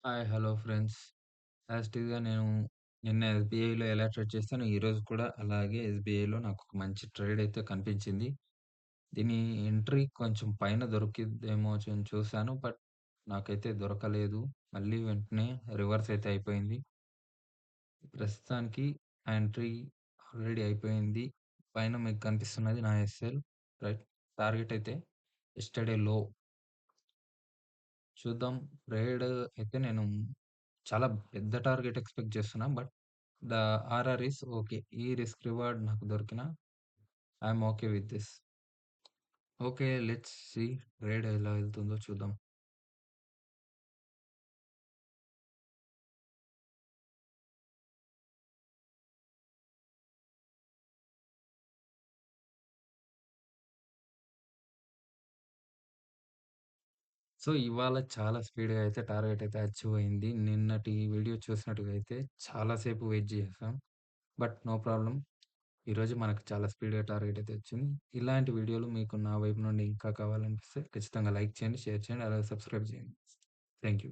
Hi. Hello friends. As it ఈస్‌గా నేను నిన్న ఎస్‌బీఐలో ఎలా ట్రేడ్ చేశానో, ఈరోజు కూడా అలాగే ఎస్‌బీఐలో నాకొక మంచి ట్రేడ్ అయితే కనిపించింది. దీని ఎంట్రీ కొంచెం పైన దొరికిద్దేమో చూసాను. బట్ నాకైతే దొరకలేదు. మళ్ళీ వెంటనే రివర్స్ అయితే అయిపోయింది. ప్రస్తుతానికి ఆ ఎంట్రీ ఆల్రెడీ అయిపోయింది. పైన మీకు కనిపిస్తున్నది నా ఎస్ఎల్ రైట్. టార్గెట్ అయితే యెస్టర్‌డే లో. చూద్దాం. ట్రేడ్ అయితే నేను చాలా పెద్ద టార్గెట్ ఎక్స్‌పెక్ట్ చేస్తున్నా. But the RR is okay. ఈ రిస్క్ రివార్డ్ నాకు దొరికినా I'm okay with this. Okay. Let's see trade ఎలా వెళ్తుందో చూద్దాం. సో, ఇవాళ చాలా స్పీడ్‌గా అయితే టార్గెట్ అయితే అచీవ్ అయింది. నిన్నటి వీడియో చూసినట్టుగా అయితే చాలా సేపు వెయిట్ చేసాం. But no problem. ఈరోజు మనకు చాలా స్పీడ్‌గా టార్గెట్ అయితే వచ్చింది. ఇలాంటి వీడియోలు మీకు నా వైపు నుండి ఇంకా కావాలనిపిస్తే ఖచ్చితంగా లైక్ చేయండి, షేర్ చేయండి, అలాగే సబ్స్క్రైబ్ చేయండి. Thank you.